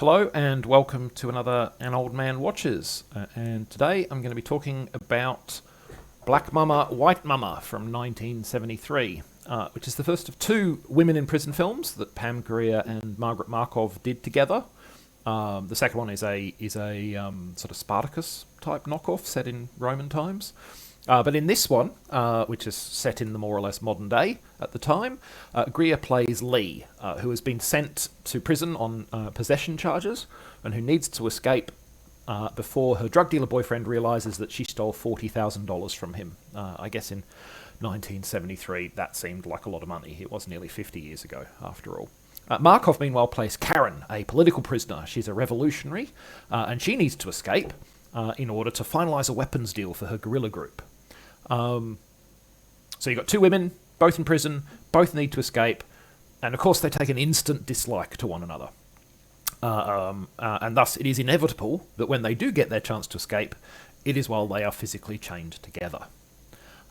Hello and welcome to another An Old Man Watches. And today I'm going to be talking about Black Mama, White Mama from 1973, which is the first of two women in prison films that Pam Grier and Margaret Markov did together. The second one is a sort of Spartacus type knockoff set in Roman times. But in this one, which is set in the more or less modern day at the time, Grier plays Lee, who has been sent to prison on possession charges and who needs to escape before her drug dealer boyfriend realizes that she stole $40,000 from him. I guess in 1973, that seemed like a lot of money. It was nearly 50 years ago, after all. Markov, meanwhile, plays Karen, a political prisoner. She's a revolutionary, and she needs to escape in order to finalise a weapons deal for her guerrilla group. So you've got two women, both in prison, both need to escape, and of course they take an instant dislike to one another. And thus it is inevitable that when they do get their chance to escape, it is while they are physically chained together.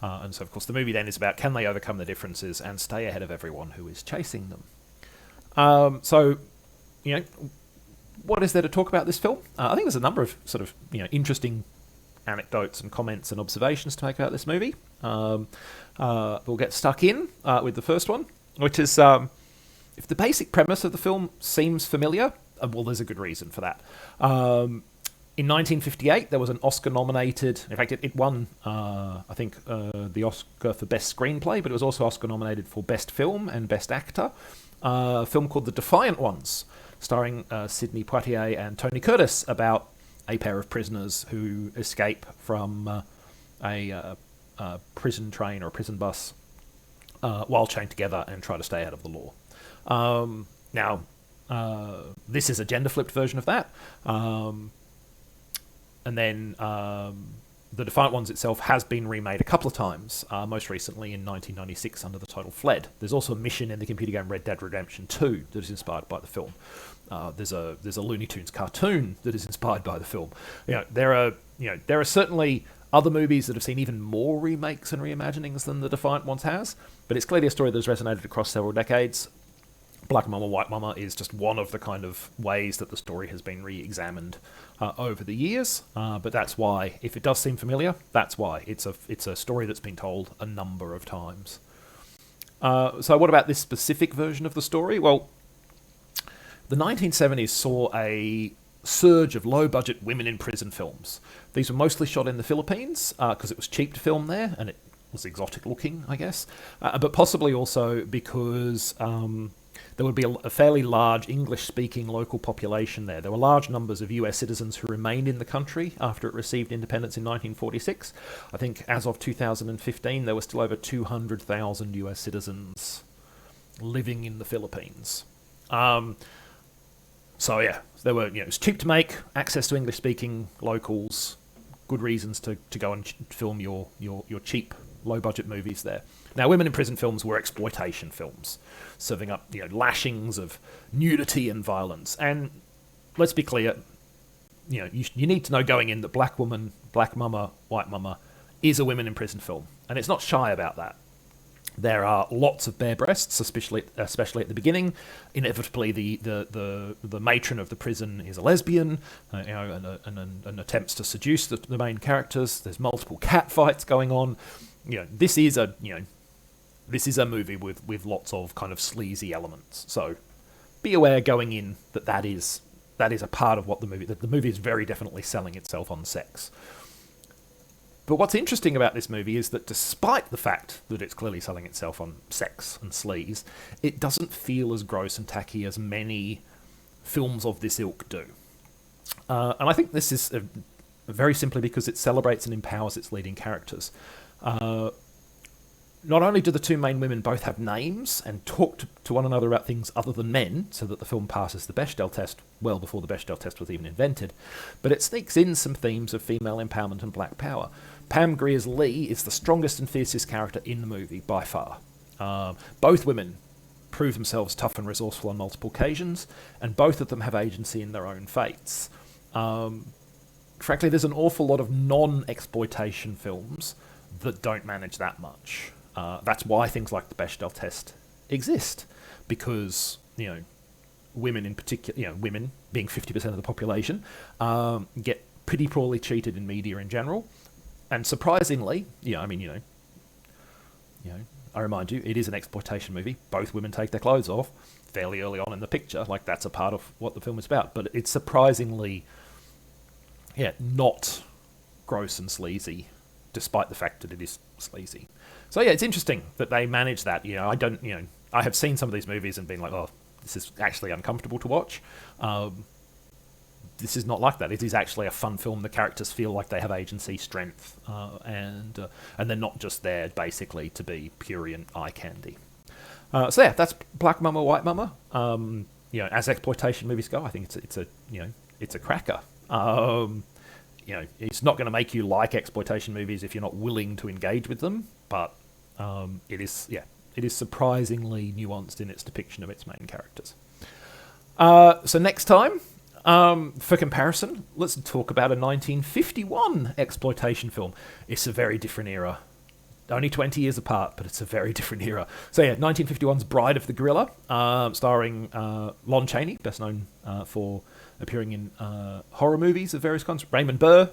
And so of course the movie then is about can they overcome their differences and stay ahead of everyone who is chasing them. What is there to talk about this film? I think there's a number of sort of interesting anecdotes and comments and observations to make about this movie. We'll get stuck in with the first one, which is if the basic premise of the film seems familiar, well, there's a good reason for that. In 1958, there was an Oscar-nominated... In fact, it won, the Oscar for Best Screenplay, but it was also Oscar-nominated for Best Film and Best Actor. A film called The Defiant Ones, starring Sidney Poitier and Tony Curtis, about a pair of prisoners who escape from a prison train or a prison bus while chained together and try to stay out of the law. This is a gender-flipped version of that. And then The Defiant Ones itself has been remade a couple of times, most recently in 1996 under the title Fled. There's also a mission in the computer game Red Dead Redemption 2 that is inspired by the film. There's a Looney Tunes cartoon that is inspired by the film. There are certainly other movies that have seen even more remakes and reimaginings than The Defiant Ones has, but it's clearly a story that has resonated across several decades. Black Mama, White Mama is just one of the kind of ways that the story has been re-examined over the years. But that's why, if it does seem familiar, that's why. It's a story that's been told a number of times. So what about this specific version of the story? Well, the 1970s saw a surge of low-budget women-in-prison films. These were mostly shot in the Philippines, because it was cheap to film there, and it was exotic-looking, I guess. But possibly also because there would be a fairly large English-speaking local population there. There were large numbers of US citizens who remained in the country after it received independence in 1946. I think as of 2015, there were still over 200,000 US citizens living in the Philippines. There were, it was cheap to make, access to English-speaking locals, good reasons to go and film your cheap, low-budget movies there. Now, women in prison films were exploitation films, serving up lashings of nudity and violence. And let's be clear, you need to know going in that Black Woman, Black Mama, White Mama is a women in prison film, and it's not shy about that. There are lots of bare breasts, especially at the beginning. Inevitably, the matron of the prison is a lesbian, and attempts to seduce the main characters. There's multiple cat fights going on. This is a movie with lots of kind of sleazy elements. So be aware going in that is a part of what the movie is very definitely selling itself on sex. But what's interesting about this movie is that despite the fact that it's clearly selling itself on sex and sleaze, it doesn't feel as gross and tacky as many films of this ilk do. And I think this is very simply because it celebrates and empowers its leading characters. Not only do the two main women both have names and talk to one another about things other than men, so that the film passes the Bechdel test well before the Bechdel test was even invented, but it sneaks in some themes of female empowerment and black power. Pam Grier's Lee is the strongest and fiercest character in the movie, by far. Both women prove themselves tough and resourceful on multiple occasions, and both of them have agency in their own fates. Frankly, there's an awful lot of non-exploitation films that don't manage that much. That's why things like the Bechdel test exist, because women in particular, women being 50% of the population, get pretty poorly treated in media in general. And surprisingly, I remind you, it is an exploitation movie. Both women take their clothes off fairly early on in the picture. Like, that's a part of what the film is about. But it's surprisingly, not gross and sleazy, despite the fact that it is sleazy. So yeah, it's interesting that they manage that. I have seen some of these movies and been like, oh, this is actually uncomfortable to watch. This is not like that. It is actually a fun film. The characters feel like they have agency, strength, and they're not just there basically to be purient eye candy. So yeah, that's Black Mama, White Mama. As exploitation movies go, I think it's a cracker. It's not going to make you like exploitation movies if you're not willing to engage with them, but it is surprisingly nuanced in its depiction of its main characters. So next time, for comparison, let's talk about a 1951 exploitation film. It's a very different era. Only 20 years apart, but it's a very different era. So yeah, 1951's Bride of the Gorilla, starring Lon Chaney, best known for appearing in horror movies of various kinds. Raymond Burr,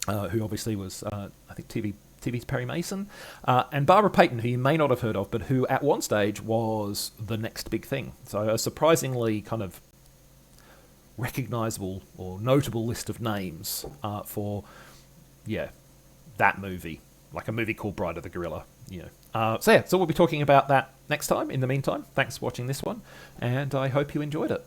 who obviously was, I think, TV's Perry Mason, and Barbara Payton, who you may not have heard of, but who at one stage was the next big thing. So a surprisingly kind of recognizable or notable list of names for that movie, like a movie called Bride of the Gorilla. So we'll be talking about that next time. In the meantime, thanks for watching this one, and I hope you enjoyed it.